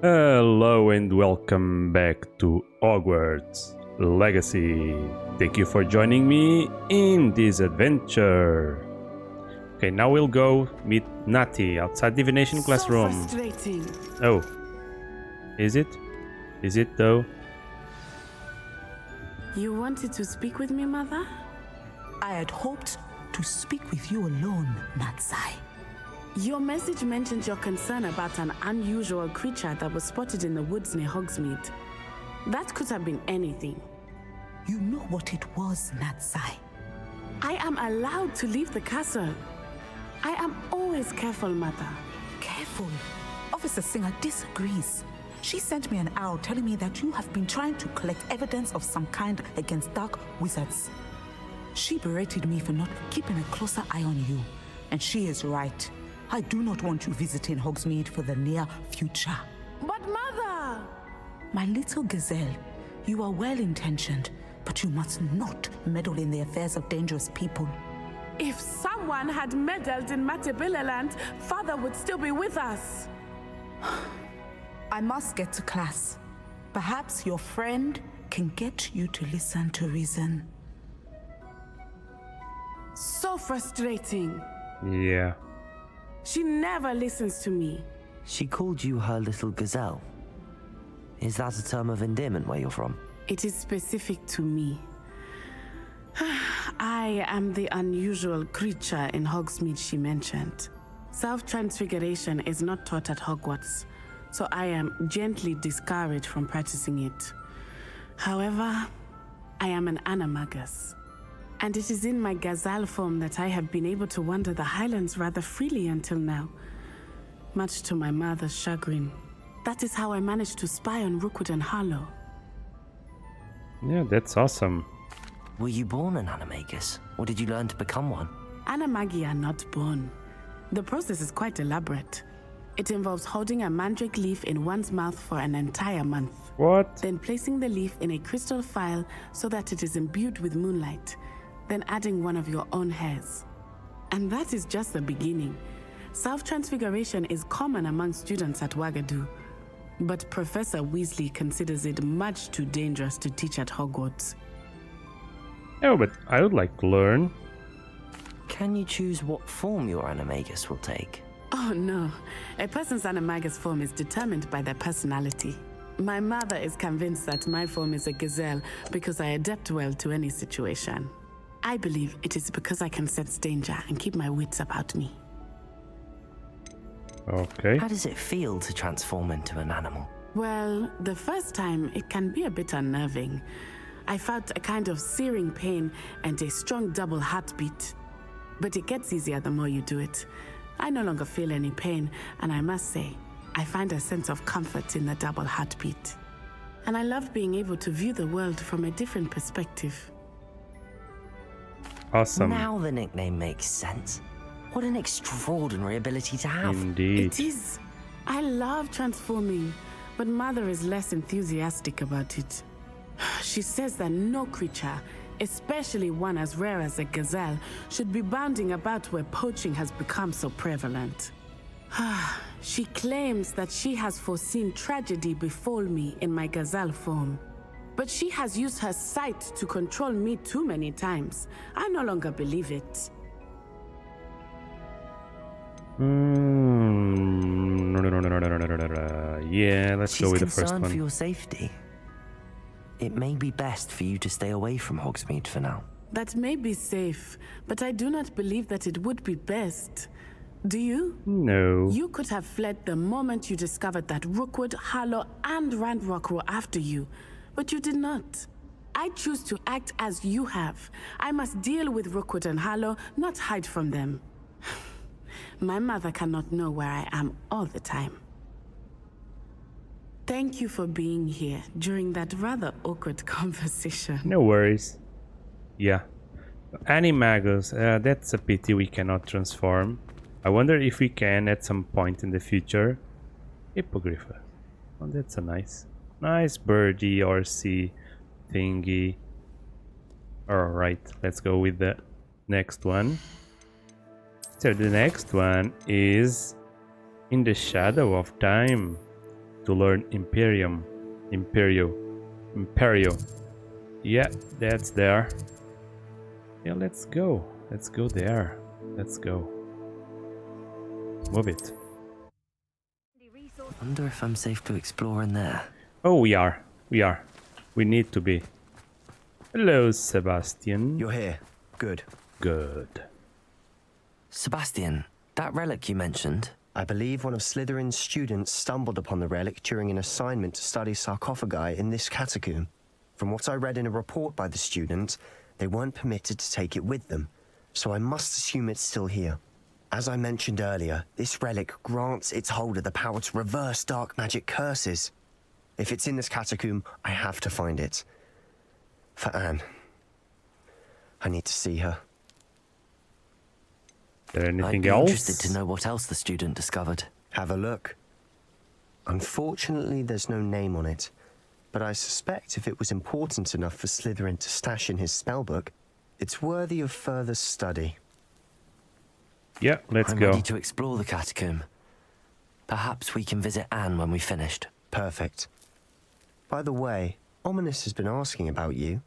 Hello and welcome back to Hogwarts Legacy. Thank you for joining me in this adventure. Okay, now we'll go meet Nati outside divination classroom. So frustrating. Oh, is it? Is it though? You wanted to speak with me, Mother? I had hoped to speak with you alone, Natsai. Your message mentioned your concern about an unusual creature that was spotted in the woods near Hogsmeade. That could have been anything. You know what it was, Natsai. I am allowed to leave the castle. I am always careful, Mother. Careful. Officer Singer disagrees. She sent me an owl telling me that you have been trying to collect evidence of some kind against dark wizards. She berated me for not keeping a closer eye on you. And she is right. I do not want you visiting Hogsmeade for the near future. But Mother! My little gazelle, you are well-intentioned, but you must not meddle in the affairs of dangerous people. If someone had meddled in Matabeleland, Father would still be with us. I must get to class. Perhaps your friend can get you to listen to reason. So frustrating. Yeah. She never listens to me. She called you her little gazelle. Is that a term of endearment where you're from? It is specific to me. I am the unusual creature in Hogsmeade she mentioned. Self-transfiguration is not taught at Hogwarts, so I am gently discouraged from practicing it. However, I am an animagus, and it is in my gazelle form that I have been able to wander the Highlands rather freely until now, much to my mother's chagrin. That is how I managed to spy on Rookwood and Harlow. Yeah, that's awesome. Were you born an animagus, or did you learn to become one? Animagi are not born. The process is quite elaborate. It involves holding a mandrake leaf in one's mouth for an entire month. What? Then placing the leaf in a crystal phial so that it is imbued with moonlight. Then adding one of your own hairs. And that is just the beginning. Self-transfiguration is common among students at Wagadu, but Professor Weasley considers it much too dangerous to teach at Hogwarts. Oh, but I would like to learn. Can you choose what form your animagus will take? Oh no, a person's animagus form is determined by their personality. My mother is convinced that my form is a gazelle because I adapt well to any situation. I believe it is because I can sense danger and keep my wits about me. Okay. How does it feel to transform into an animal? Well, the first time it can be a bit unnerving. I felt a kind of searing pain and a strong double heartbeat. But it gets easier the more you do it. I no longer feel any pain, and I must say, I find a sense of comfort in the double heartbeat. And I love being able to view the world from a different perspective. Awesome. Now the nickname makes sense. What an extraordinary ability to have. Indeed. It is. I love transforming, but Mother is less enthusiastic about it. She says that no creature, especially one as rare as a gazelle, should be bounding about where poaching has become so prevalent. She claims that she has foreseen tragedy befall me in my gazelle form. But she has used her sight to control me too many times. I no longer believe it. Yeah, let's go with the first She's concerned one. for your safety. It may be best for you to stay away from Hogsmeade for now. That may be safe, but I do not believe that it would be best. Do you? No. You could have fled the moment you discovered that Rookwood, Harlow, and Ranrock were after you, but you did not. I choose to act as you have. I must deal with Rookwood and Harlow, not hide from them. My mother cannot know where I am all the time. Thank you for being here during that rather awkward conversation. No worries. Yeah. Animagus, that's a pity we cannot transform. I wonder if we can at some point in the future. Hippogriffus. Oh, that's a nice birdie or sea thingy. Alright, let's go with the next one. So the next one is In the Shadow of Time. to learn Imperio. Yeah, that's there. Yeah, let's go. Let's go there. Let's go. Move it. Wonder if I'm safe to explore in there. Oh, we are. We are. We need to be. Hello, Sebastian. You're here. Good. Good. Sebastian, that relic you mentioned, I believe one of Slytherin's students stumbled upon the relic during an assignment to study sarcophagi in this catacomb. From what I read in a report by the student, they weren't permitted to take it with them, so I must assume it's still here. As I mentioned earlier, this relic grants its holder the power to reverse dark magic curses. If it's in this catacomb, I have to find it. For Anne. I need to see her. Is there I'd anything be else? interested to know what else the student discovered. Have a look. Unfortunately, there's no name on it, but I suspect if it was important enough for Slytherin to stash in his spellbook, it's worthy of further study. Yeah, let's I'm go. ready to explore the catacomb. Perhaps we can visit Anne when we've finished. Perfect. By the way, Ominous has been asking about you.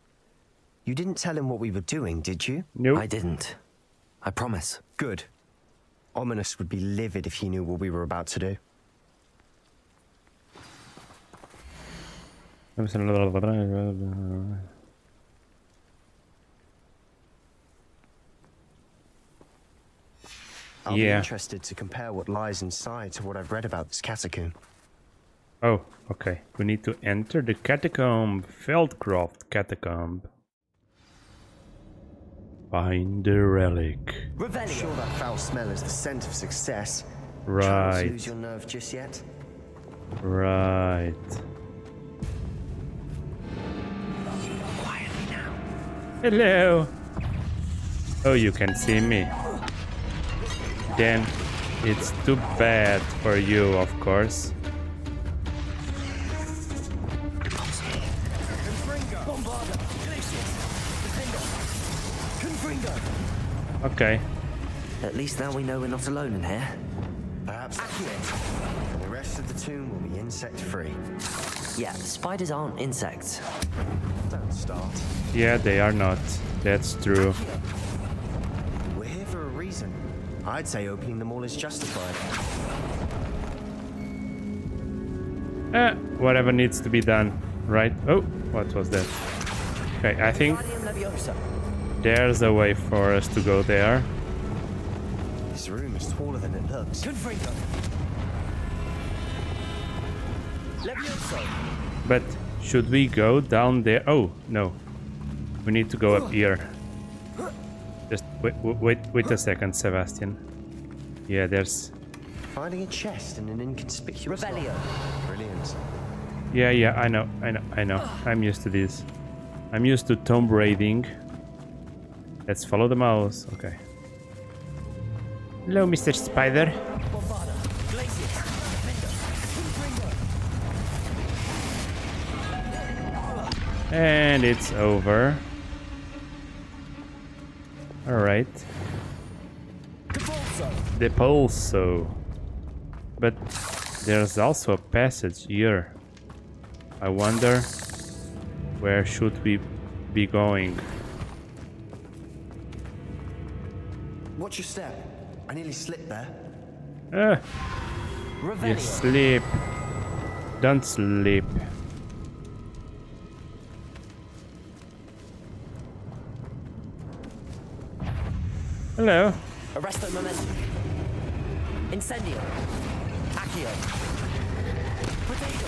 You didn't tell him what we were doing, did you? Nope. I didn't. I promise. Good. Ominous would be livid if he knew what we were about to do. I'll be Yeah. interested to compare what lies inside to what I've read about this catacomb. Oh, okay. We need to enter the catacomb. Feldcroft catacomb. Find the relic. I'm sure that foul smell is the scent of success. Try not to Right. lose your nerve just yet. Right. Quietly now. Hello. Oh, you can see me. Then it's too bad for you, of course. Okay. At least now we know we're not alone in here. Perhaps the rest of the tomb will be insect-free. Yeah, spiders aren't insects. Don't start. Yeah, they are not. That's true. We're here for a reason. I'd say opening them all is justified. Whatever needs to be done, right? Oh, what was that? Okay, I think there's a way for us to go there. This room is taller than it looks. But should we go down there? Oh, no. We need to go up here. Just wait a second, Sebastian. Yeah, there's... Finding a chest in an inconspicuous lock. Brilliant. Yeah, I know. I'm used to this. I'm used to tomb raiding. Let's follow the mouse. Okay. Hello, Mr. Spider. And it's over. Alright. The Pulso. But there's also a passage here. I wonder where should we be going? Watch your step. I nearly slipped there. You sleep. Don't sleep. Hello. Arresto momentum. Incendio. Accio. Potato.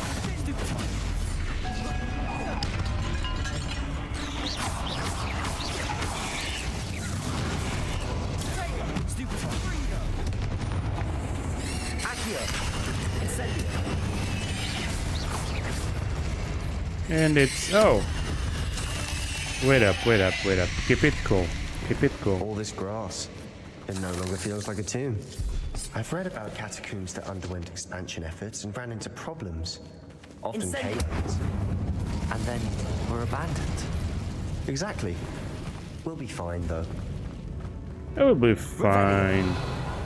Accio. Incendio. And it's... oh. Wait up. Keep it cool. All this grass. It no longer feels like a tomb. I've read about catacombs that underwent expansion efforts and ran into problems. Often Incendio. chaos. And then we're abandoned. Exactly. We'll be fine though. It will be fine.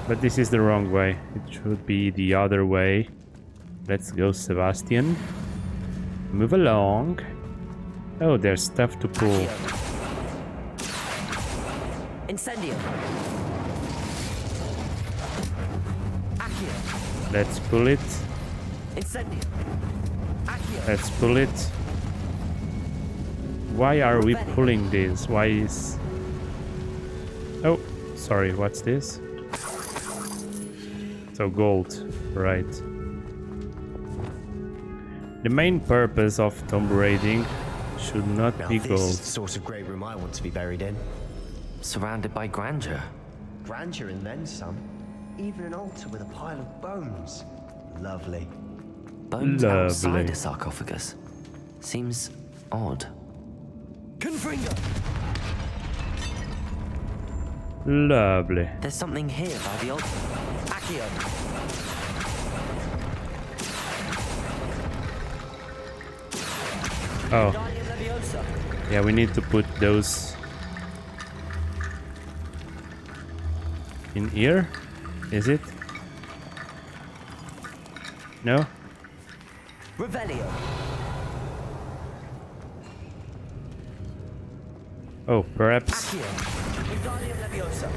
But this is the wrong way. It should be the other way. Let's go, Sebastian. Move along. Oh, there's stuff to pull. Incendio. Accio. Let's pull it. Incendio. Accio. Let's pull it. Why are we pulling this? Why is... Oh, sorry, what's this? So gold, right. The main purpose of tomb raiding should not Now be this gold. is the sort of great room I want to be buried in. Surrounded by grandeur. Grandeur and then some. Even an altar with a pile of bones. Lovely. Bones Lovely. outside a sarcophagus. Seems odd. Confringo. Lovely. There's something here by the altar. Accio. Oh, Guardian Leviosa. yeah, we need to put those in here. Is it? No? Revelio. Oh, perhaps. Accio. Guardian Leviosa.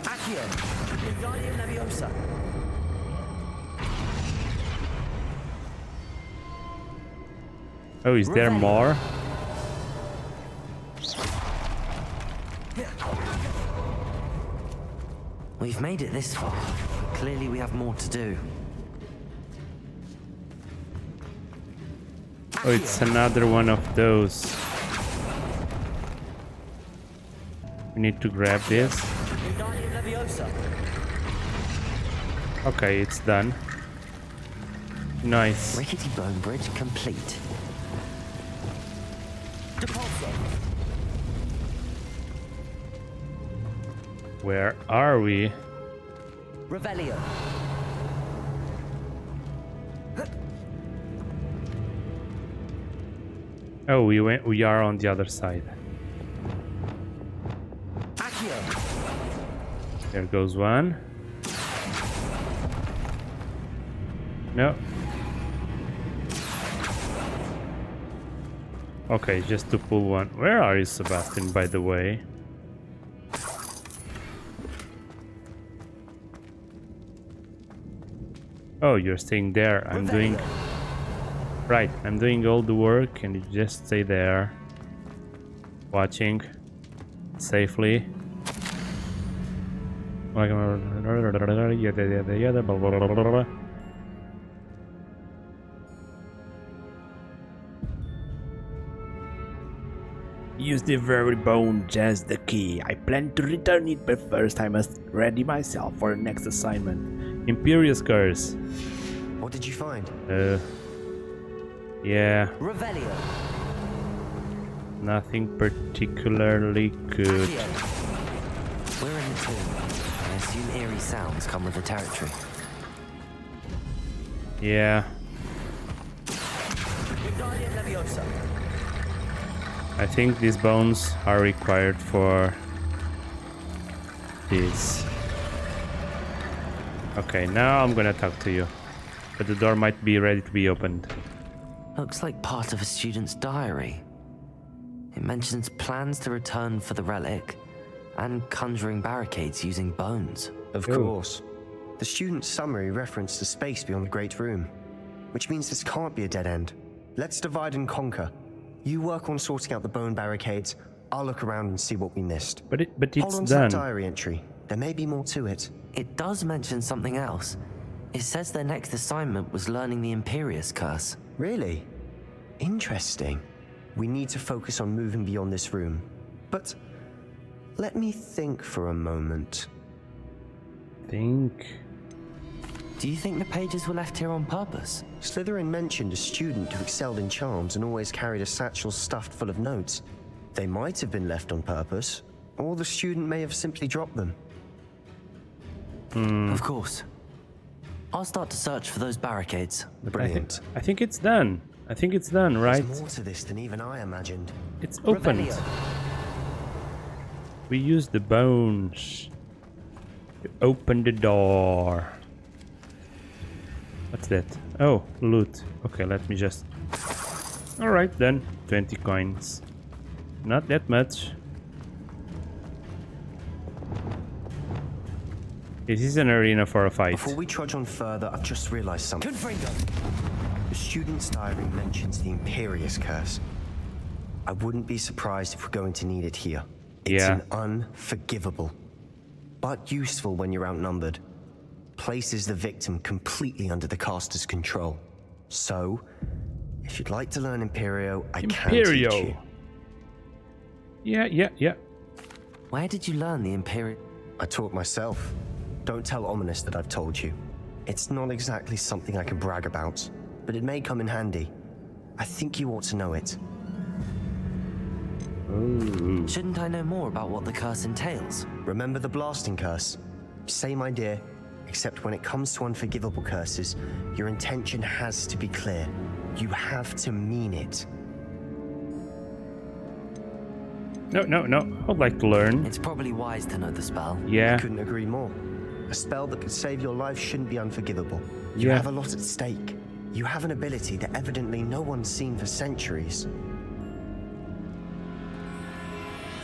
Accio. Guardian Leviosa. Oh, is there more? We've made it this far. Clearly we have more to do. Oh, it's another one of those. We need to grab this. Guardian Leviosa. Okay, it's done. Nice. Rickety bone bridge complete. Depulso. Where are we? Revelio. Oh, we are on the other side. Accio. There goes one. No. Okay, just to pull one. Where are you, Sebastian, by the way? Oh, you're staying there. I'm doing... Right, I'm doing all the work and you just stay there. Watching. Safely. Use the very bone as the key. I plan to return it, but first I must ready myself for the next assignment. Imperious curse. What did you find? Yeah, Revelio. nothing particularly good. Accio. We're in the tomb. I assume eerie sounds come with the territory. Yeah, Guardian Leviosa. I think these bones are required for this. Okay, now I'm gonna talk to you. But the door might be ready to be opened. Looks like part of a student's diary. It mentions plans to return for the relic and conjuring barricades using bones. Of course. The student's summary referenced a space beyond the Great Room, which means this can't be a dead end. Let's divide and conquer. You work on sorting out the bone barricades. I'll look around and see what we missed. But it's Hold on to that done. diary entry. There may be more to it. It does mention something else. It says their next assignment was learning the Imperious curse. Really? Interesting. We need to focus on moving beyond this room. But let me think for a moment. Think. Do you think the pages were left here on purpose? Slytherin mentioned a student who excelled in charms and always carried a satchel stuffed full of notes. They might have been left on purpose, or the student may have simply dropped them. Of course. I'll start to search for those barricades. But Brilliant. I think it's done. I think it's done, right? There's more to this than even I imagined. It's opened. Revelio. We use the bones. Open the door. What's that? Oh, loot. Okay, let me just... Alright then, 20 coins. Not that much. This is an arena for a fight. Before we trudge on further, I've just realized something. Confringo. The student's diary mentions the Imperious curse. I wouldn't be surprised if we're going to need it here. It's Yeah. an unforgivable, but useful when you're outnumbered. Places the victim completely under the caster's control. So, if you'd like to learn Imperio, I can teach you. Imperio. Yeah. Where did you learn the Imperio? I taught myself. Don't tell Ominous that I've told you. It's not exactly something I can brag about, but it may come in handy. I think you ought to know it. Ooh. Shouldn't I know more about what the curse entails? Remember the blasting curse? Same idea, except when it comes to unforgivable curses, your intention has to be clear. You have to mean it. No. I'd like to learn. It's probably wise to know the spell. Yeah. Couldn't agree more. A spell that could save your life shouldn't be unforgivable. You Yeah. have a lot at stake. You have an ability that evidently no one's seen for centuries.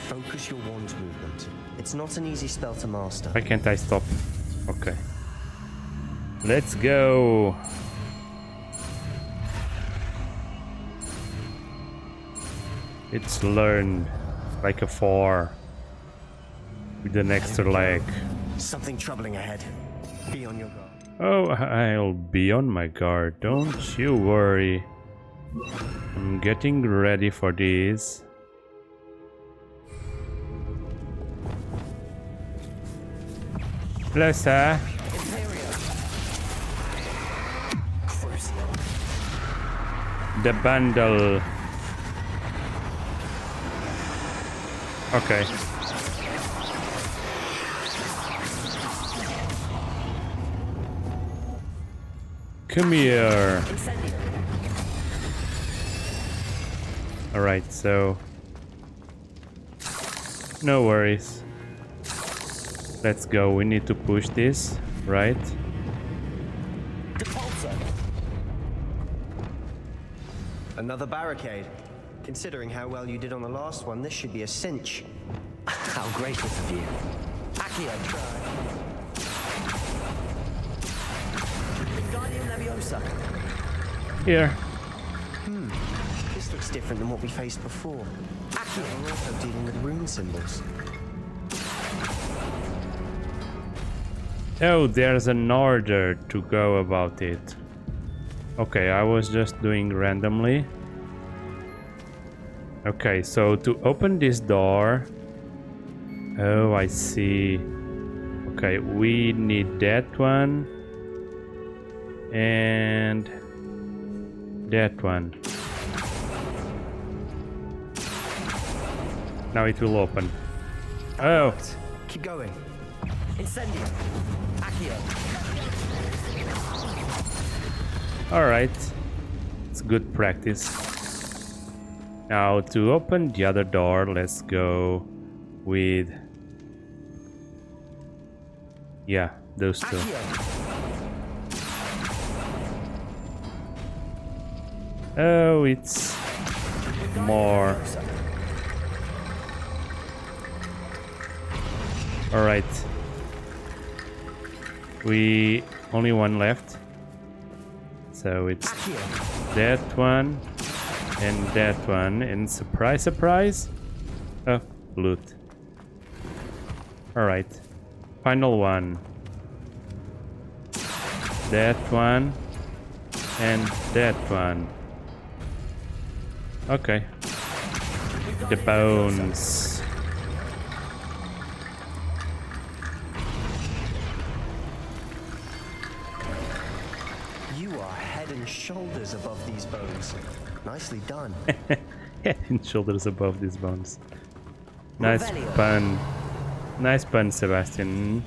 Focus your wand movement. It's not an easy spell to master. Why can't I stop? Okay. Let's go. It's learned like a 4 with an extra leg. Something troubling ahead. Be on your guard. Oh, I'll be on my guard. Don't you worry. I'm getting ready for this. Hello, sir. The bundle. Okay. Come here. Alright, so... No worries. Let's go. We need to push this, right? Depulso. Another barricade. Considering how well you did on the last one, this should be a cinch. How gracious of you. Accio. Wingardium Leviosa. Here. This looks different than what we faced before. We're also dealing with rune symbols. Oh, there's an order to go about it. Okay, I was just doing randomly. Okay, so to open this door... Oh, I see. Okay, we need that one. And... that one. Now it will open. Oh! Keep going. Incendio. Accio. Alright. It's good practice. Now to open the other door, let's go with... Yeah, those two. Oh, it's more. Alright. We only one left. So it's that one and that one. And surprise, surprise. Oh, loot. Alright. Final one. That one and that one. Okay. The bones. You are head and shoulders above these bones. Nicely done. Head and shoulders above these bones. Nice Revelio. pun. Nice pun, Sebastian.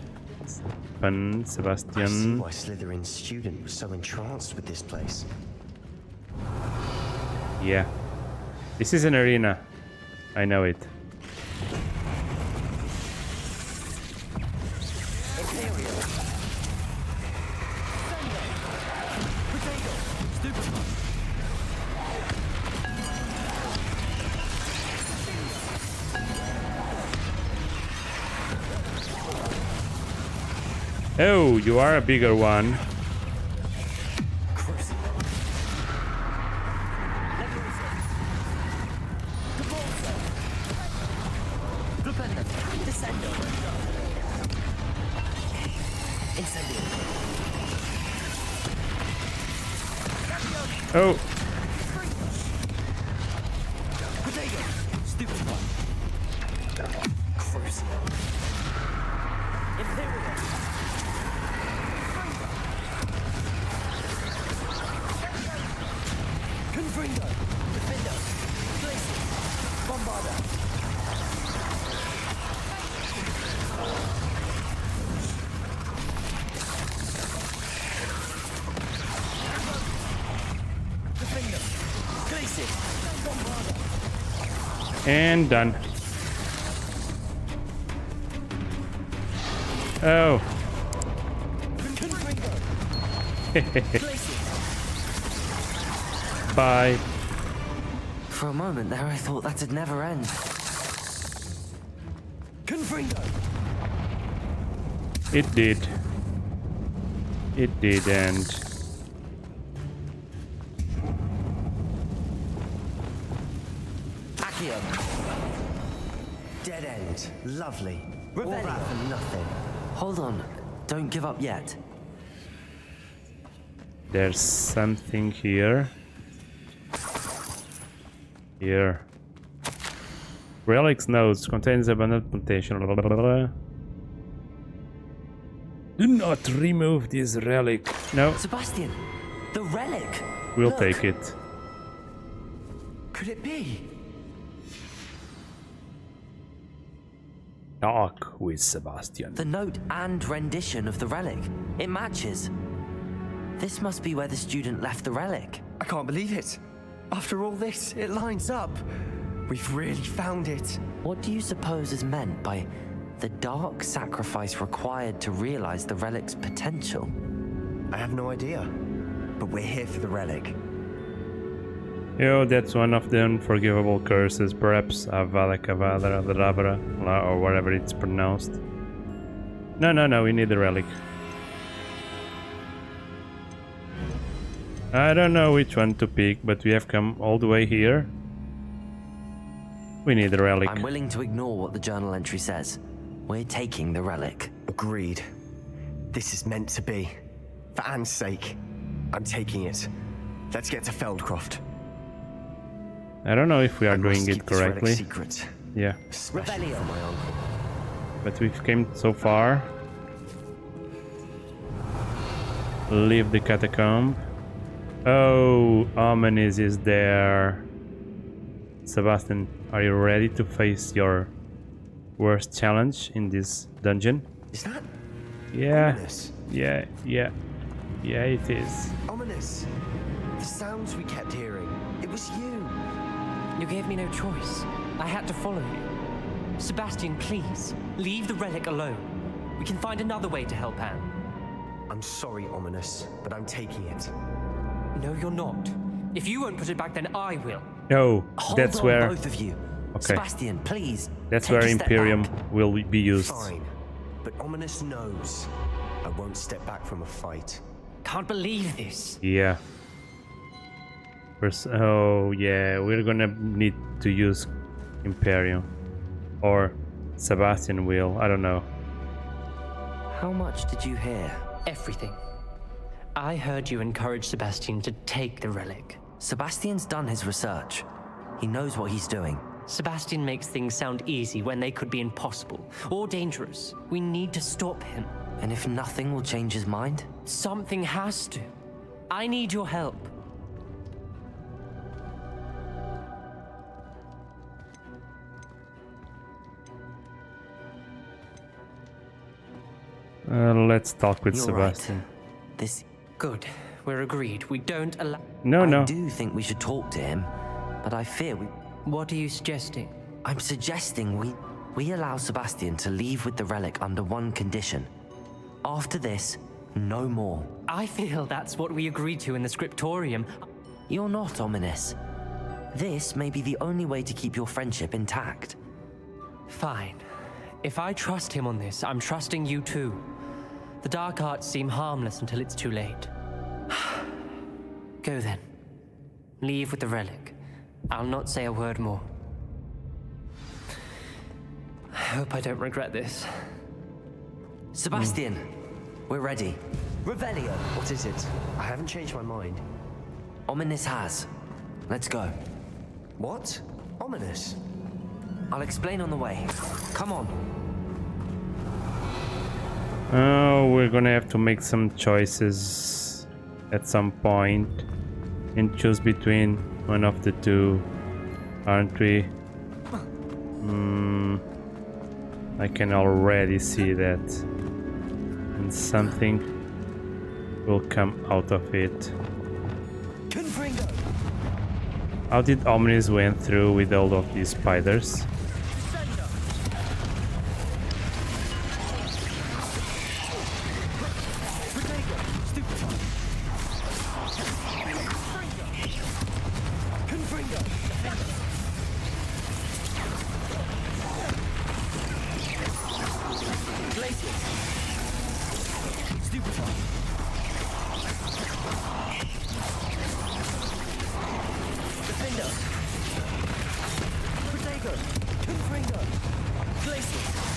Pun, I see Sebastian. why Slytherin's student was so entranced with this place. Yeah. This is an arena. I know it. Oh, you are a bigger one. Oh. And done. Oh. Bye. For a moment there, I thought that'd never end. It did. It did end. Dead end. Lovely. All Revelio. that for nothing. Hold on, don't give up yet. There's something here. Here. Relics notes contains abundant mutation. Blah, blah, blah, blah. Do not remove this relic. No, Sebastian, the relic! we'll Look. take it. Could it be? Talk with Sebastian. The note and rendition of the relic. It matches. This must be where the student left the relic. I can't believe it. After all this, it lines up. We've really found it. What do you suppose is meant by the dark sacrifice required to realize the relic's potential? I have no idea. But we're here for the relic. Yo, that's one of the unforgivable curses. Perhaps Avada Kedavra, or whatever it's pronounced. No, we need the relic. I don't know which one to pick, but we have come all the way here. We need the relic. I'm willing to ignore what the journal entry says. We're taking the relic. Agreed. This is meant to be. For Anne's sake, I'm taking it. Let's get to Feldcroft. I don't know if we are I must doing it keep this relic correctly. secret, Yeah, especially Revelio. for my uncle. but we've came so far. Leave the catacomb. Oh, Ominous is there. Sebastian, are you ready to face your worst challenge in this dungeon? Is that Yeah, ominous? yeah, it is. Ominous. The sounds we kept hearing. It was you. You gave me no choice. I had to follow you. Sebastian, please, leave the relic alone. We can find another way to help Anne. I'm sorry, Ominous, but I'm taking it. No, you're not. If you won't put it back, then I will. Oh, Hold that's on, where. both of you. Okay. Sebastian, please. That's take where a step Imperium back. will be used. Fine. But Ominous knows I won't step back from a fight. Can't believe this. Yeah. Oh yeah, we're gonna need to use Imperium. Or Sebastian will, I don't know. How much did you hear? Everything. I heard you encourage Sebastian to take the relic. Sebastian's done his research. He knows what he's doing. Sebastian makes things sound easy when they could be impossible or dangerous. We need to stop him. And if nothing will change his mind? Something has to. I need your help. Let's talk with You're Sebastian. right. This... Good. We're agreed. We don't allow... No, I no. do think we should talk to him, but I fear we... What are you suggesting? I'm suggesting we allow Sebastian to leave with the relic under one condition. After this, no more. I feel that's what we agreed to in the scriptorium. You're not ominous. This may be the only way to keep your friendship intact. Fine. If I trust him on this, I'm trusting you too. The dark arts seem harmless until it's too late. Go then. Leave with the relic. I'll not say a word more. I hope I don't regret this. Sebastian, we're ready. Revelio. What is it? I haven't changed my mind. Ominous has. Let's go. What? Ominous? I'll explain on the way. Come on. Oh, we're gonna have to make some choices at some point and choose between one of the two, aren't we? I can already see that, and something will come out of it. Confringo. How did Omnis went through with all of these spiders?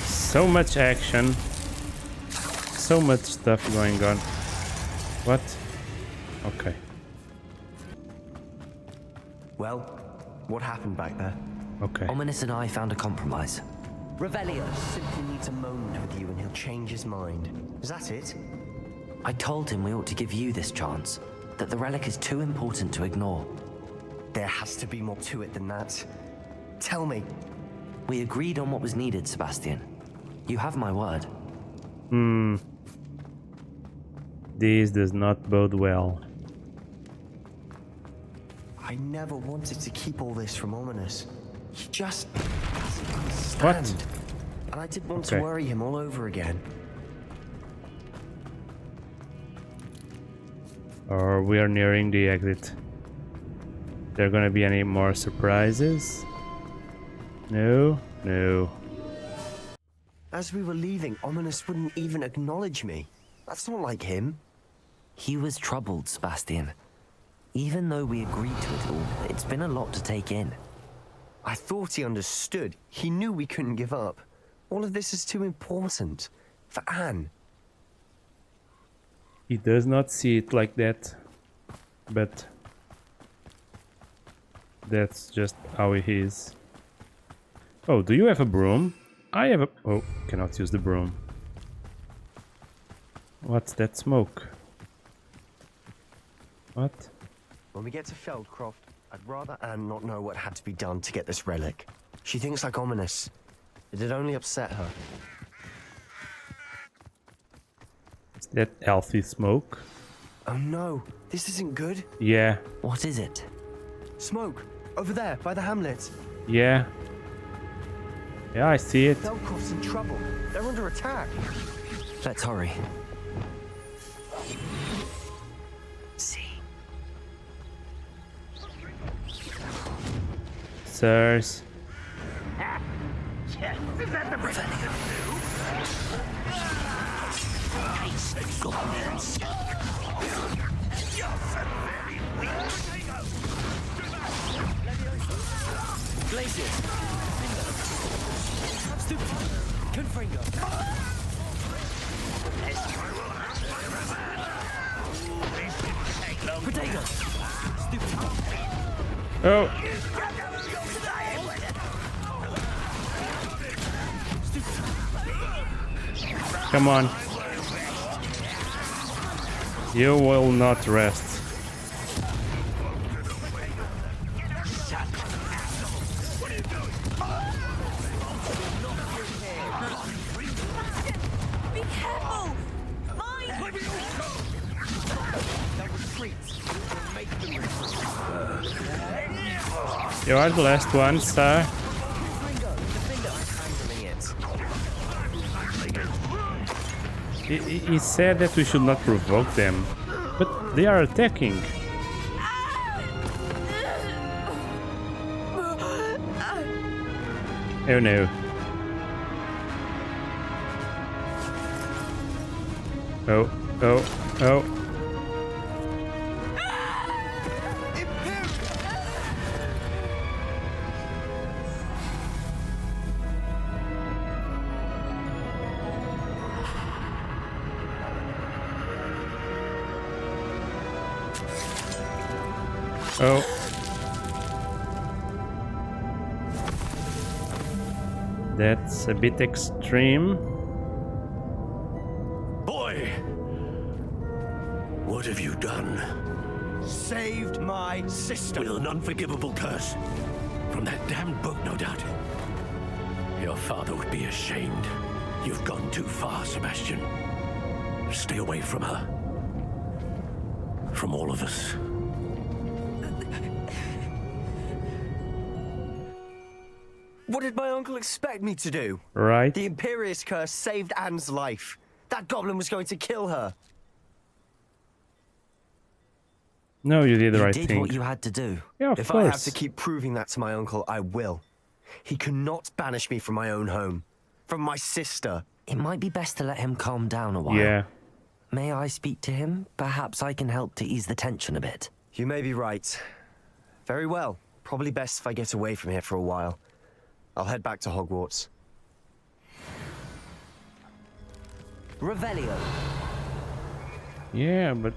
So much action, so much stuff going on. What? Okay. Well, what happened back there? Okay. Ominous and I found a compromise. Revelio. Simply needs a moment with you and he'll change his mind. Is that it? I told him we ought to give you this chance, that the relic is too important to ignore. There has to be more to it than that. Tell me. We agreed on what was needed, Sebastian. You have my word. This does not bode well. I never wanted to keep all this from Ominous. He just doesn't What? understand. And I didn't want Okay. to worry him all over again. Or we are nearing the exit. There gonna be any more surprises? No, no. As we were leaving, Ominous wouldn't even acknowledge me. That's not like him. He was troubled, Sebastian. Even though we agreed to it all, it's been a lot to take in. I thought he understood. He knew we couldn't give up. All of this is too important. For Anne. He does not see it like that, but that's just how he is. Oh, do you have a broom? I have a... Oh, cannot use the broom. What's that smoke? What? When we get to Feldcroft, I'd rather Anne not know what had to be done to get this relic. She thinks like Ominous. It'd only upset her. Is that healthy smoke? Oh no, this isn't good. Yeah, What is it? Smoke! Over there, by the hamlet. yeah. Yeah, I see it. Feldcroft's in trouble. They're under attack. Let's hurry. Sirs. Glacius. Stupid. Confringo. Potato. Stupid. Oh. Come on. You will not rest. Be careful! You are the last one, sir. He said that we should not provoke them, but they are attacking. Oh no. Oh, oh, oh. Oh. That's a bit extreme. Boy! What have you done? Saved my sister. With an unforgivable curse. From that damned book, no doubt. Your father would be ashamed. You've gone too far, Sebastian. Stay away from her. From all of us. What did my uncle expect me to do? Right. The Imperious curse saved Anne's life. That goblin was going to kill her. No, you did the right did thing. what you had to do. Yeah, of If course. I have to keep proving that to my uncle, I will. He cannot banish me from my own home. From my sister. It might be best to let him calm down a while. Yeah. May I speak to him? Perhaps I can help to ease the tension a bit. You may be right. Very well. Probably best if I get away from here for a while. I'll head back to Hogwarts. Revelio. Yeah, but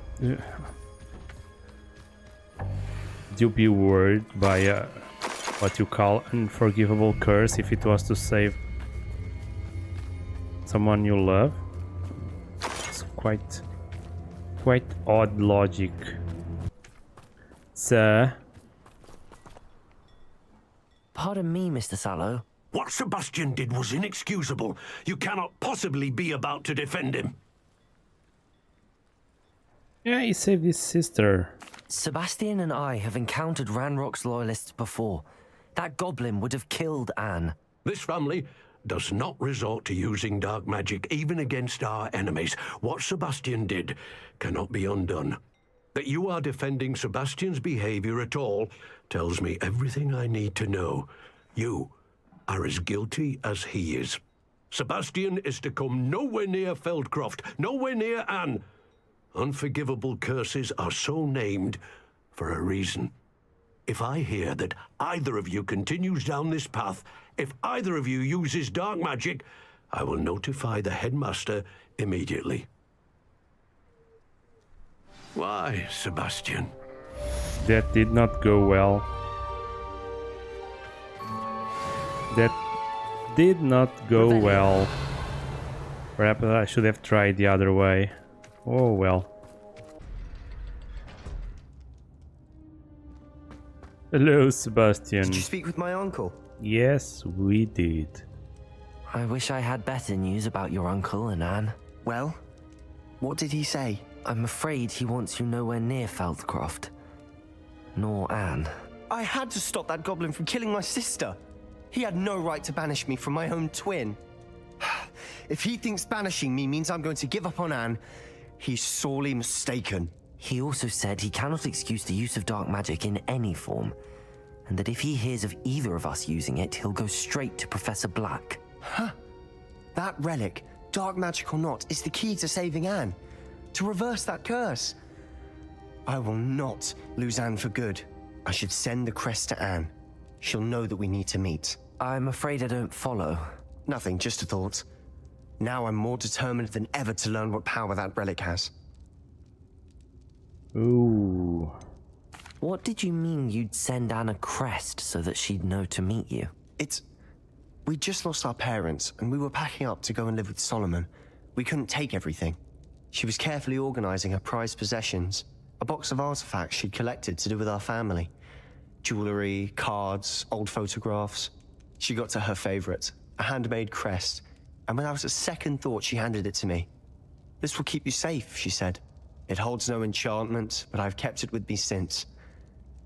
you be worried by what you call unforgivable curse if it was to save someone you love? It's quite odd logic. So, Pardon me, Mr. Sallow. What Sebastian did was inexcusable. You cannot possibly be about to defend him. yeah, he saved his sister. Sebastian and I have encountered Ranrock's loyalists before. That goblin would have killed Anne. This family does not resort to using dark magic even against our enemies. What Sebastian did cannot be undone. That you are defending Sebastian's behavior at all tells me everything I need to know. You are as guilty as he is. Sebastian is to come nowhere near Feldcroft, nowhere near Anne. Unforgivable curses are so named for a reason. If I hear that either of you continues down this path, if either of you uses dark magic, I will notify the headmaster immediately. Why, Sebastian? That did not go well. That did not go well. Perhaps I should have tried the other way. Oh well. Hello, Sebastian. Did you speak with my uncle? Yes, we did. I wish I had better news about your uncle and Anne. Well, what did he say? I'm afraid he wants you nowhere near Feldcroft. Nor Anne. I had to stop that goblin from killing my sister. He had no right to banish me from my own twin. If he thinks banishing me means I'm going to give up on Anne, he's sorely mistaken. He also said he cannot excuse the use of dark magic in any form, and that if he hears of either of us using it, he'll go straight to Professor Black. Huh? That relic, dark magic or not, is the key to saving Anne. To reverse that curse. I will not lose Anne for good. I should send the crest to Anne. She'll know that we need to meet. I'm afraid I don't follow. Nothing, just a thought. Now I'm more determined than ever to learn what power that relic has. Ooh. What did you mean you'd send Anne a crest so that she'd know to meet you? We just lost our parents, and we were packing up to go and live with Solomon. We couldn't take everything. She was carefully organizing her prized possessions, a box of artifacts she'd collected to do with our family. Jewelry, cards, old photographs. She got to her favorite, a handmade crest, and without a second thought she handed it to me. This will keep you safe, she said. It holds no enchantment, but I've kept it with me since.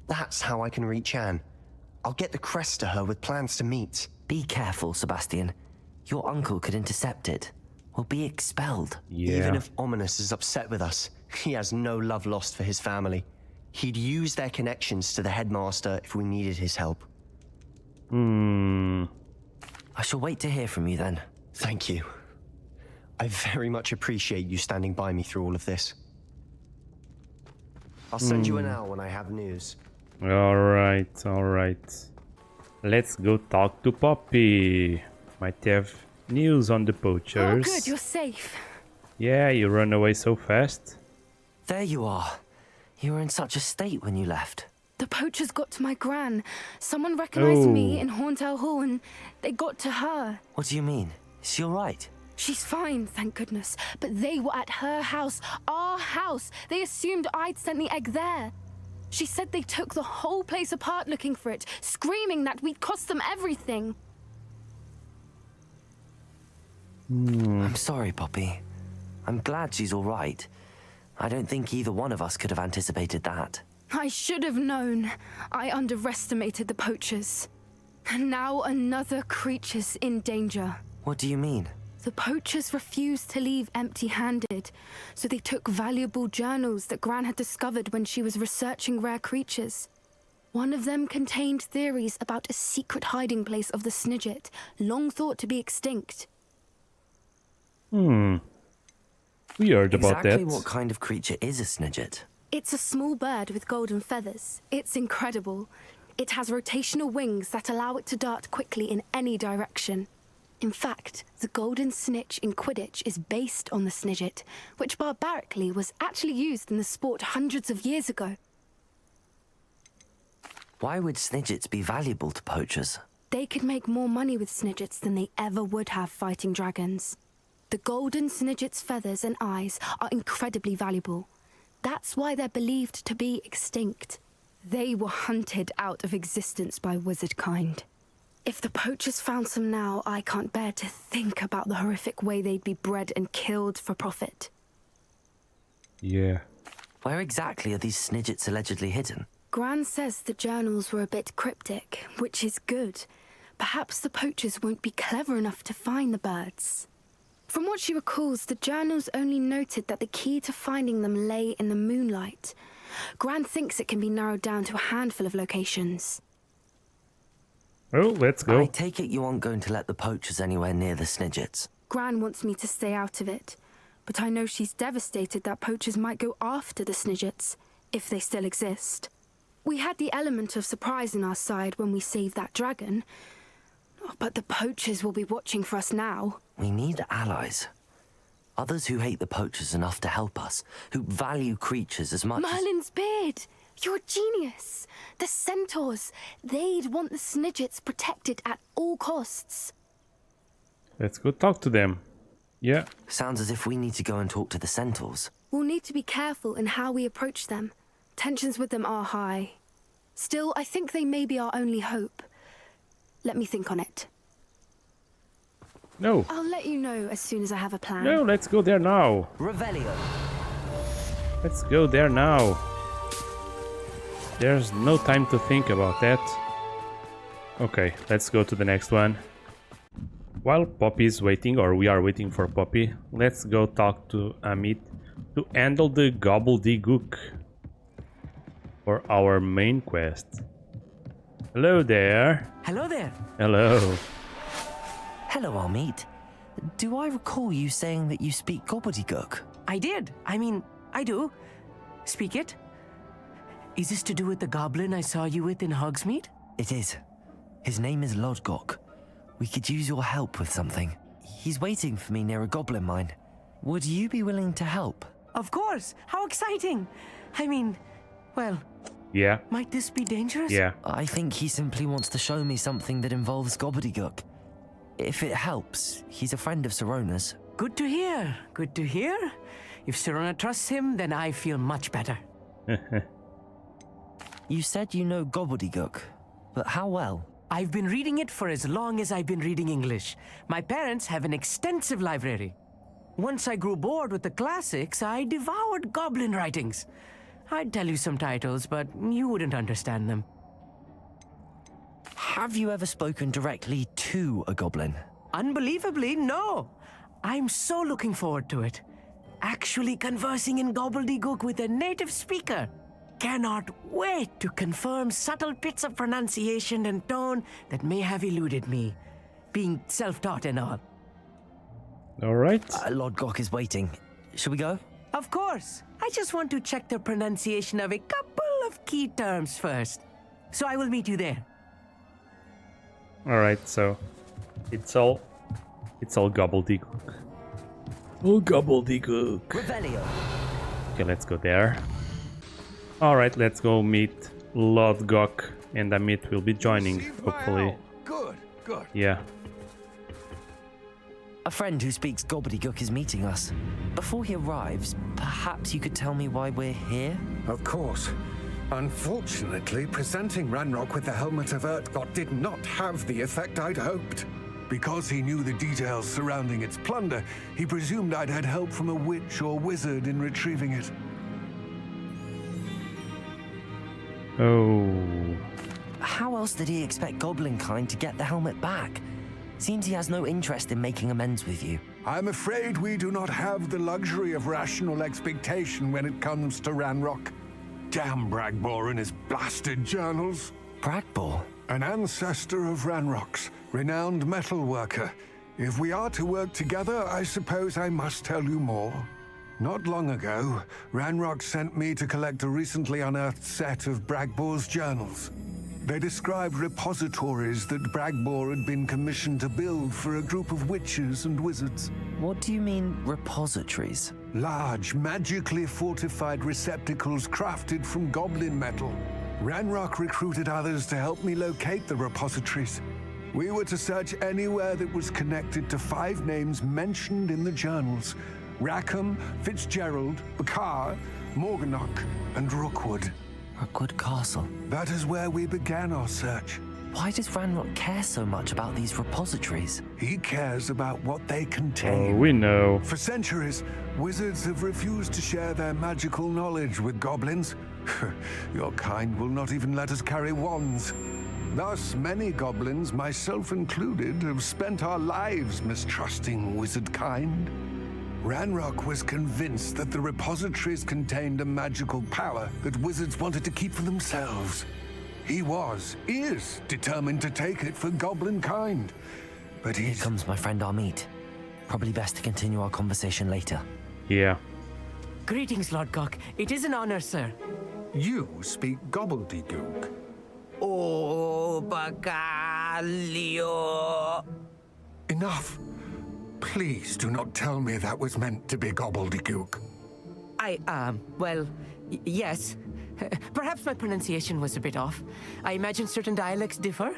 That's how I can reach Anne. I'll get the crest to her with plans to meet. Be careful, Sebastian. Your uncle could intercept it. We'll be expelled. Yeah. Even if Ominous is upset with us, he has no love lost for his family. He'd use their connections to the headmaster if we needed his help. I shall wait to hear from you then. Thank you. I very much appreciate you standing by me through all of this. I'll send you an hour when I have news. Alright, alright. Let's go talk to Poppy. Might have news on the poachers. Oh, good, you're safe. Yeah, you run away so fast. There you are. You were in such a state when you left. The poachers got to my gran. Someone recognized me Oh. in Hauntel Hall and they got to her. What do you mean? Is she alright? She's fine, thank goodness. But they were at her house, our house. They assumed I'd sent the egg there. She said they took the whole place apart looking for it, screaming that we'd cost them everything. I'm sorry, Poppy. I'm glad she's alright. I don't think either one of us could have anticipated that. I should have known. I underestimated the poachers. And now another creature's in danger. What do you mean? The poachers refused to leave empty-handed, so they took valuable journals that Gran had discovered when she was researching rare creatures. One of them contained theories about a secret hiding place of the Snidget, long thought to be extinct. We heard about Exactly that. what kind of creature is a Snidget? It's a small bird with golden feathers. It's incredible. It has rotational wings that allow it to dart quickly in any direction. In fact, the golden snitch in Quidditch is based on the Snidget, which barbarically was actually used in the sport hundreds of years ago. Why would Snidgets be valuable to poachers? They could make more money with Snidgets than they ever would have fighting dragons. The golden Snidget's feathers and eyes are incredibly valuable. That's why they're believed to be extinct. They were hunted out of existence by wizard kind. If the poachers found some now, I can't bear to think about the horrific way they'd be bred and killed for profit. Yeah. Where exactly are these Snidgets allegedly hidden? Gran says the journals were a bit cryptic, which is good. Perhaps the poachers won't be clever enough to find the birds. From what she recalls, the journals only noted that the key to finding them lay in the moonlight. Gran thinks it can be narrowed down to a handful of locations. Oh, let's go. I take it you aren't going to let the poachers anywhere near the Snidgets. Gran wants me to stay out of it, but I know she's devastated that poachers might go after the Snidgets, if they still exist. We had the element of surprise on our side when we saved that dragon, but the poachers will be watching for us now. We need allies. Others who hate the poachers enough to help us, who value creatures as much Merlin's beard! You're a genius! The centaurs! They'd want the Snidgets protected at all costs. Let's go talk to them. Yeah. Sounds as if we need to go and talk to the centaurs. We'll need to be careful in how we approach them. Tensions with them are high. Still, I think they may be our only hope. Let me think on it. No. I'll let you know as soon as I have a plan. No, let's go there now. Revelio. Let's go there now. There's no time to think about that. Okay, let's go to the next one. While Poppy's waiting, or we are waiting for Poppy, let's go talk to Amit to handle the gobbledygook for our main quest. Hello there. Hello there. Hello. Hello, Amit. Do I recall you saying that you speak gobbledygook? I did. I mean, I do. Speak it. Is this to do with the goblin I saw you with in Hogsmeade? It is. His name is Lodgok. We could use your help with something. He's waiting for me near a goblin mine. Would you be willing to help? Of course. How exciting. I mean, well, Yeah. might this be dangerous? Yeah. I think he simply wants to show me something that involves gobbledygook. If it helps, he's a friend of Sirona's. Good to hear. Good to hear. If Sirona trusts him, then I feel much better. You said you know gobbledygook, but how well? I've been reading it for as long as I've been reading English. My parents have an extensive library. Once I grew bored with the classics, I devoured goblin writings. I'd tell you some titles, but you wouldn't understand them. Have you ever spoken directly to a goblin? Unbelievably, no. I'm so looking forward to it. Actually conversing in gobbledygook with a native speaker. Cannot wait to confirm subtle bits of pronunciation and tone that may have eluded me, being self-taught and all. All right. Lord Gok is waiting. Shall we go? Of course. I just want to check the pronunciation of a couple of key terms first. So I will meet you there. All right. So it's all gobbledygook. All gobbledygook. Revelio. Okay, let's go there. All right, let's go meet Lord Gok, and Amit will be joining, hopefully. Good. Yeah. A friend who speaks gobbledygook is meeting us. Before he arrives, perhaps you could tell me why we're here? Of course. Unfortunately, presenting Ranrock with the Helmet of Urtkot did not have the effect I'd hoped. Because he knew the details surrounding its plunder, he presumed I'd had help from a witch or wizard in retrieving it. Oh. How else did he expect Goblin kind to get the helmet back? Seems he has no interest in making amends with you. I'm afraid we do not have the luxury of rational expectation when it comes to Ranrock. Damn Bragbor and his blasted journals. Bragbor? An ancestor of Ranrock's, renowned metal worker. If we are to work together, I suppose I must tell you more. Not long ago, Ranrock sent me to collect a recently unearthed set of Bragbor's journals. They described repositories that Bragbor had been commissioned to build for a group of witches and wizards. What do you mean, repositories? Large, magically fortified receptacles crafted from goblin metal. Ranrock recruited others to help me locate the repositories. We were to search anywhere that was connected to 5 names mentioned in the journals: Rackham, Fitzgerald, Bakar, Morganach, and Rookwood. Rookwood Castle. That is where we began our search. Why does Ranrock care so much about these repositories? He cares about what they contain. Oh, we know. For centuries, wizards have refused to share their magical knowledge with goblins. Your kind will not even let us carry wands. Thus, many goblins, myself included, have spent our lives mistrusting wizard kind. Ranrock was convinced that the repositories contained a magical power that wizards wanted to keep for themselves. He is determined to take it for goblin kind. But Here comes my friend Amit. Probably best to continue our conversation later. Yeah. Greetings, Lord Gok. It is an honor, sir. You speak gobbledygook. Oh, Bagalio. Enough. Please do not tell me that was meant to be gobbledygook. Yes. Perhaps my pronunciation was a bit off. I imagine certain dialects differ?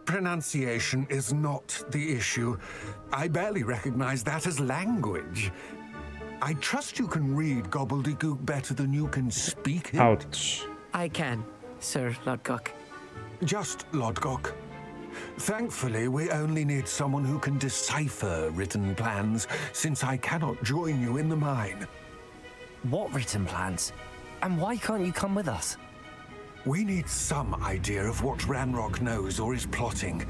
Pronunciation is not the issue. I barely recognize that as language. I trust you can read gobbledygook better than you can speak it. Ouch. I can, Sir Lord Gok. Just Lord Gok. Thankfully, we only need someone who can decipher written plans, since I cannot join you in the mine. What written plans? And why can't you come with us? We need some idea of what Ranrock knows or is plotting.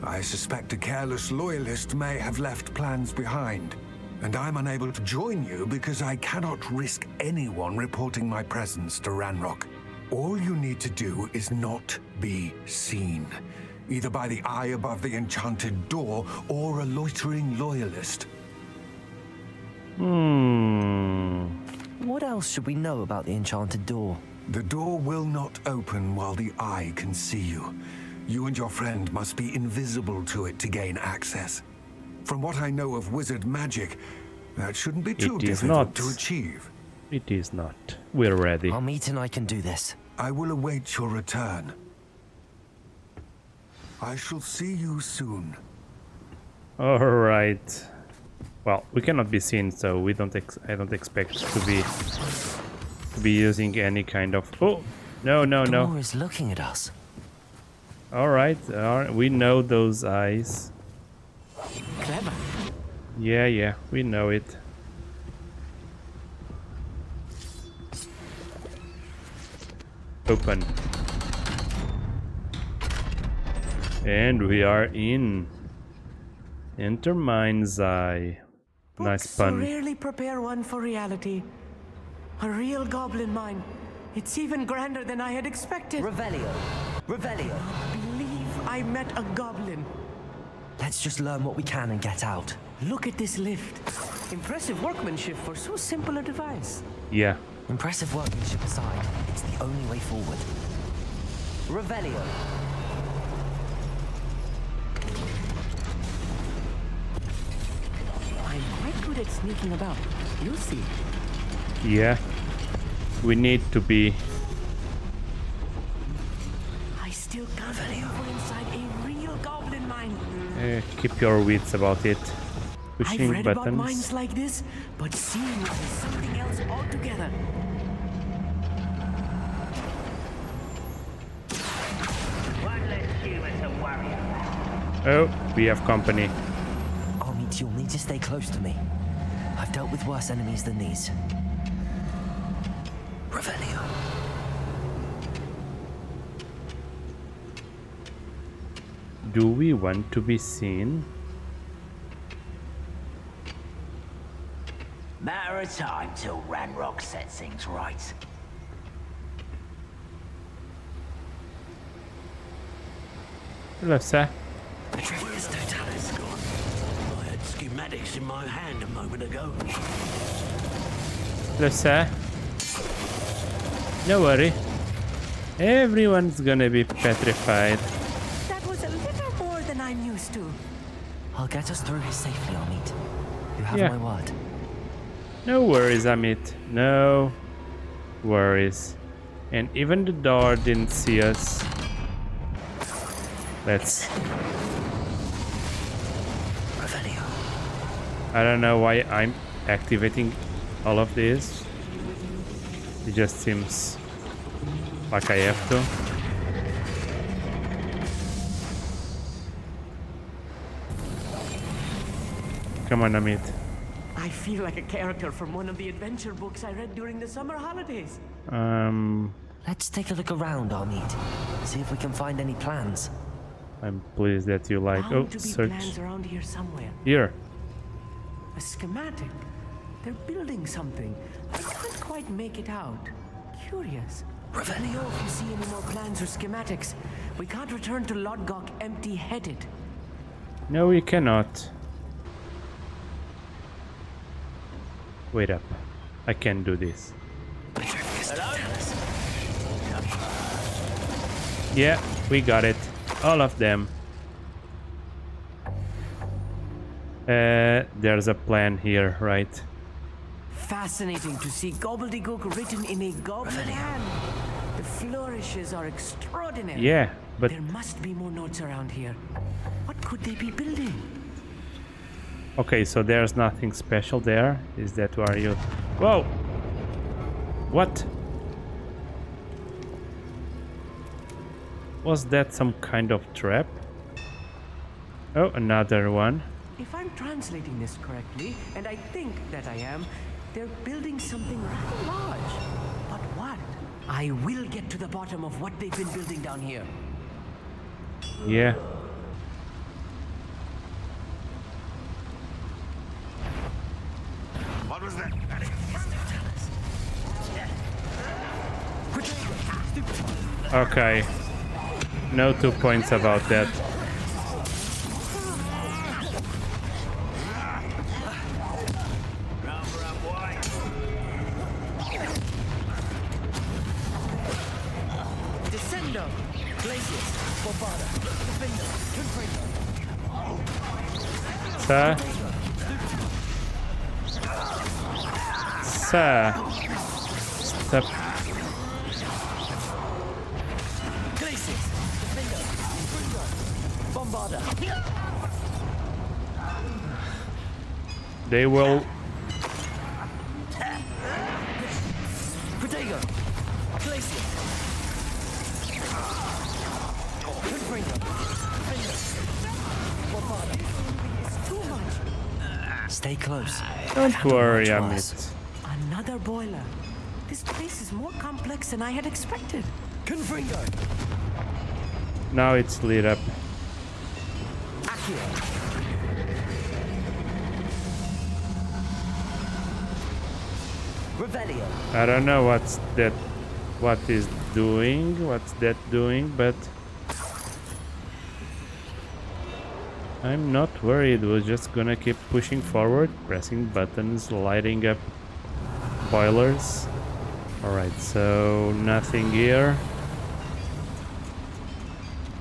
I suspect a careless loyalist may have left plans behind. And I'm unable to join you because I cannot risk anyone reporting my presence to Ranrock. All you need to do is not be seen, either by the eye above the enchanted door or a loitering loyalist. What else should we know about the enchanted door? The door will not open while the eye can see you. You and your friend must be invisible to it to gain access. From what I know of wizard magic, that shouldn't be too difficult to achieve. It is not. We're ready. Amit and I can do this. I will await your return. I shall see you soon. All right. Well, we cannot be seen, so we don't. I don't expect to be using any kind of. Oh, no. The door is looking at us. All right. We know those eyes. Clever. Yeah, we know it. Open. And we are in. Enter mind's eye. Nice Books pun. so rarely prepare one for reality. A real goblin mine. It's even grander than I had expected. Revelio. Believe I met a goblin. Let's just learn what we can and get out. Look at this lift. Impressive workmanship for so simple a device. Yeah. Impressive workmanship aside, it's the only way forward. Revelio. I'm quite good at sneaking about. You'll see. Yeah. We need to be. I still can't believe we're inside a real goblin mine. Keep your wits about it. I've Pushing read about buttons. mines like this, but seeing it is something else altogether. One less human to worry about. Oh, we have company. Amit, you'll need to stay close to me. I've dealt with worse enemies than these. Revelio. Do we want to be seen? Matter of time till Ranrock sets things right. Hello, sir. Where's Totalis gone? I had schematics in my hand a moment ago. Hello, sir. No worry. Everyone's gonna be petrified. That was a little more than I'm used to. I'll get us through here safely, Amit. You have Yeah. my word. No worries, Amit. No worries. And even the door didn't see us. Let's... Revelio. I don't know why I'm activating all of this. It just seems like I have to. Come on, Amit. I feel like a character from one of the adventure books I read during the summer holidays. Let's take a look around, Amit. See if we can find any plans. I'm pleased that you like... Bound Oh, to be search. plans around here somewhere. Here. A schematic. They're building something. I can't quite make it out. Curious. Let me know if you see any more plans or schematics. We can't return to Lodgok empty-headed. No, we cannot. Wait up. I can do this. Yeah, we got it. All of them. There's a plan here, right? Fascinating to see gobbledygook written in a goblin hand. The flourishes are extraordinary. Yeah, but... There must be more notes around here. What could they be building? Okay, so there's nothing special there. Is that where you... Whoa! What? Was that some kind of trap? Oh, another one. If I'm translating this correctly, and I think that I am, they're building something rather large. But what? I will get to the bottom of what they've been building down here. Yeah. What was that? Okay. No 2 points about that. Descendo! Glacius! Bobada! Defender! Confringo! Sir? Sir? Stop. Glacius! Defender! Confringo! Bombarda! They will... Protego! Glacius! Confringo! Defender! Bombarda! It's too much! Stay close. Don't worry, much Amit. worse. Another boiler. This place is more complex than I had expected. Confringo! Now it's lit up. Accio! Revelio! I don't know what's that... What is doing? What's that doing? But... I'm not worried. We're just gonna keep pushing forward, pressing buttons, lighting up boilers. Alright, so nothing here.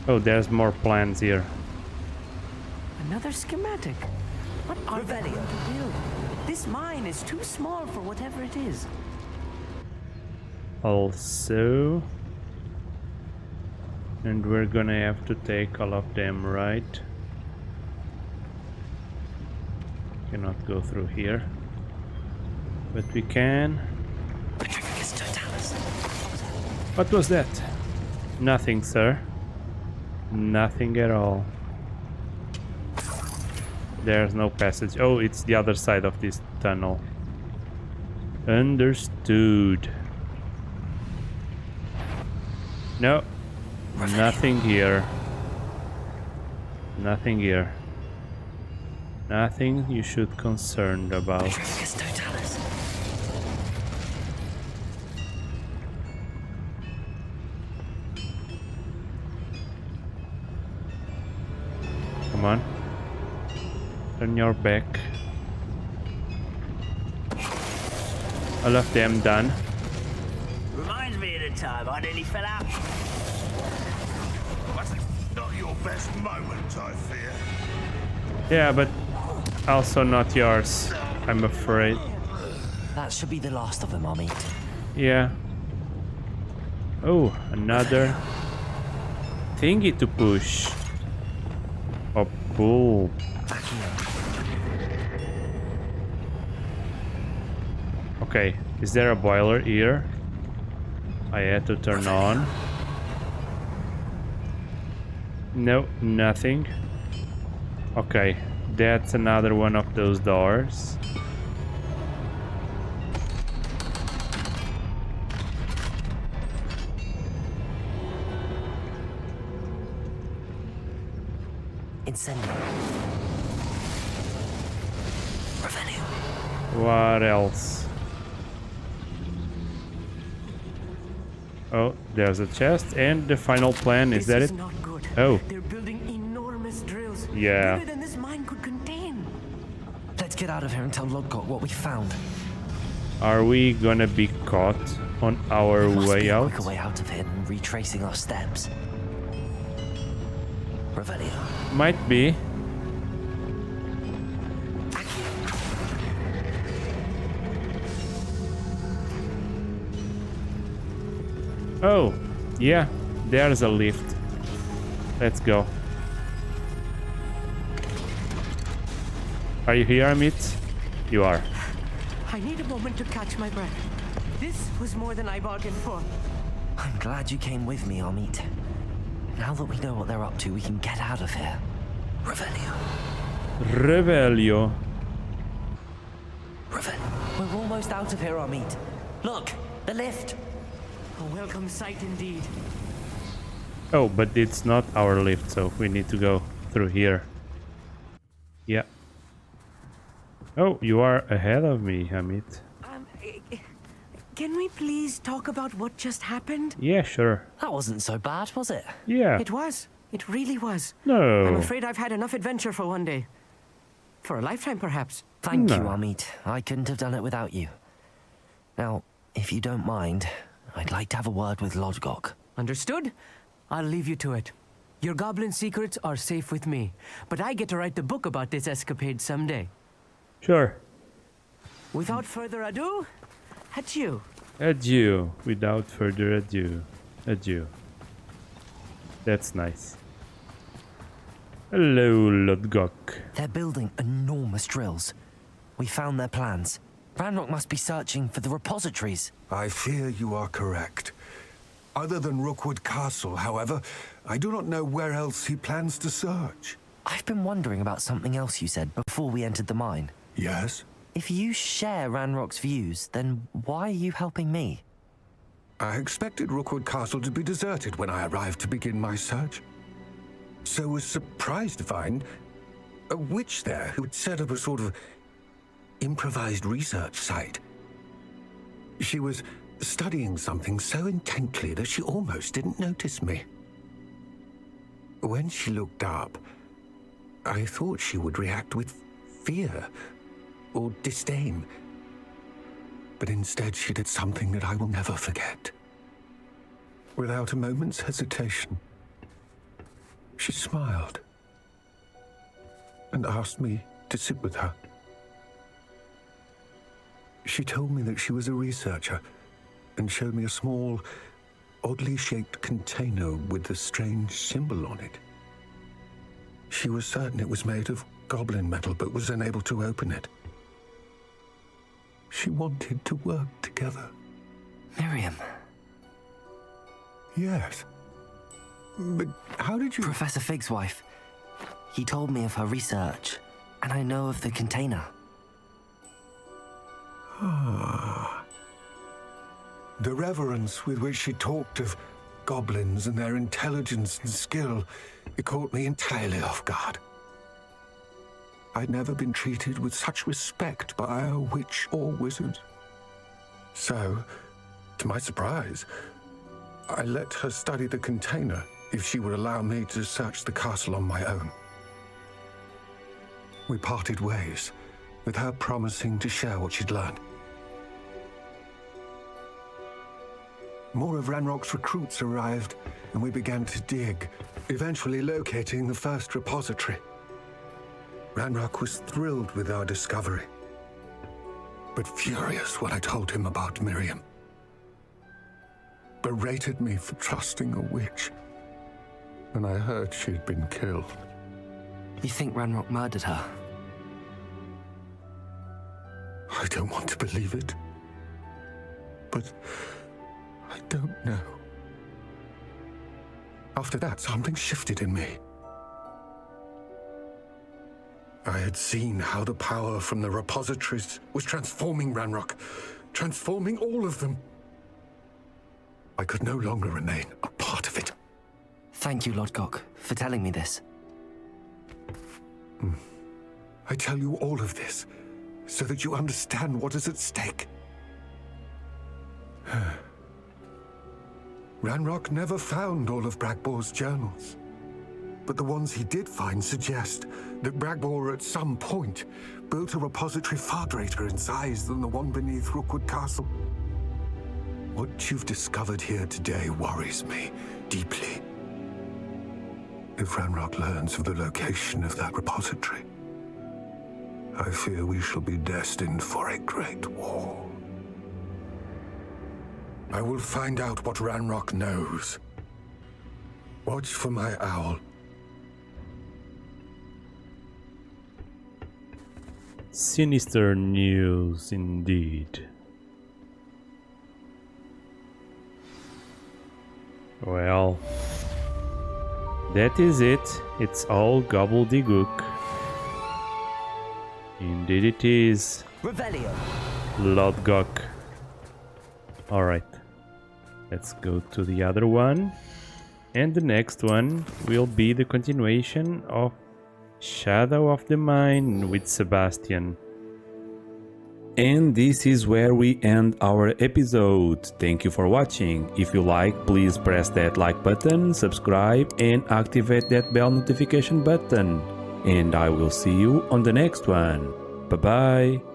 Oh, there's more plans here. Another schematic. What are they going to build? This mine is too small for whatever it is. Also, and we're gonna have to take all of them, right? Cannot go through here, but we can. What was that? Nothing, sir. Nothing at all. There's no passage. Oh, it's the other side of this tunnel. Understood. No, nothing here. Nothing here. Nothing you should concerned about. Come on. Turn your back. All of them done. Reminds me of the time I nearly fell out. Not your best moment, I fear. Yeah, but also not yours, I'm afraid. That should be the last of them, I'll meet. Yeah. Oh, another thingy to push. Or pull. Okay, is there a boiler here? I had to turn on. No, nothing. Okay, that's another one of those doors. Incendio. Revenue. What else? Oh, there's a chest and the final plan. Is that it? Not good. Oh. They're building enormous drills. Yeah. Bigger than this mine could contain. Let's get out of here and tell Lodgok what we found. Are we gonna be caught on our way Must out? be a quicker way out of here than retracing our steps. Revelio. Might be. Oh, yeah, there's a lift. Let's go. Are you here, Amit? You are. I need a moment to catch my breath. This was more than I bargained for. I'm glad you came with me, Amit. Now that we know what they're up to, we can get out of here. Revelio. Revelio. We're almost out of here, Amit. Look, the lift. A welcome sight indeed. Oh, but it's not our lift, so we need to go through here. Yeah. Oh, you are ahead of me, Amit. Can we please talk about what just happened? Yeah, sure. That wasn't so bad, was it? Yeah. It was. It really was. No. I'm afraid I've had enough adventure for one day. For a lifetime, perhaps. Thank No. you, Amit. I couldn't have done it without you. Now, if you don't mind, I'd like to have a word with Lodgok. Understood? I'll leave you to it. Your goblin secrets are safe with me, but I get to write the book about this escapade someday. Sure. Without further ado, adieu. Adieu. Without further ado. Adieu. That's nice. Hello, Lodgok. They're building enormous drills. We found their plans. Ranrock must be searching for the repositories. I fear you are correct. Other than Rookwood Castle, however, I do not know where else he plans to search. I've been wondering about something else you said before we entered the mine. Yes? If you share Ranrock's views, then why are you helping me? I expected Rookwood Castle to be deserted when I arrived to begin my search. So was surprised to find a witch there who had set up a sort of improvised research site. She was studying something so intently that she almost didn't notice me. When she looked up, I thought she would react with fear or disdain. But instead she did something that I will never forget. Without a moment's hesitation, she smiled and asked me to sit with her. She told me that she was a researcher and showed me a small, oddly shaped container with a strange symbol on it. She was certain it was made of goblin metal, but was unable to open it. She wanted to work together. Miriam. Yes. But how did you... Professor Fig's wife. He told me of her research, and I know of the container. Ah. The reverence with which she talked of goblins and their intelligence and skill, it caught me entirely off guard. I'd never been treated with such respect by a witch or wizard. So, to my surprise, I let her study the container if she would allow me to search the castle on my own. We parted ways, with her promising to share what she'd learned. More of Ranrock's recruits arrived, and we began to dig, eventually locating the first repository. Ranrock was thrilled with our discovery, but furious when I told him about Miriam. Berated me for trusting a witch, and I heard she'd been killed. You think Ranrock murdered her? I don't want to believe it, but I don't know. After that, something shifted in me. I had seen how the power from the repositories was transforming Ranrock, transforming all of them. I could no longer remain a part of it. Thank you, Lodgok, for telling me this. I tell you all of this so that you understand what is at stake. Ranrock never found all of Bragbor's journals, but the ones he did find suggest that Bragbor at some point built a repository far greater in size than the one beneath Rookwood Castle. What you've discovered here today worries me deeply. If Ranrock learns of the location of that repository, I fear we shall be destined for a great war. I will find out what Ranrock knows. Watch for my owl. Sinister news indeed. Well, that is it. It's all gobbledygook. Indeed it is. Revelio. Lodgok. Alright. Let's go to the other one. And the next one will be the continuation of Shadow of the Mind with Sebastian. And this is where we end our episode. Thank you for watching. If you like, please press that like button, subscribe and activate that bell notification button. And I will see you on the next one. Bye bye.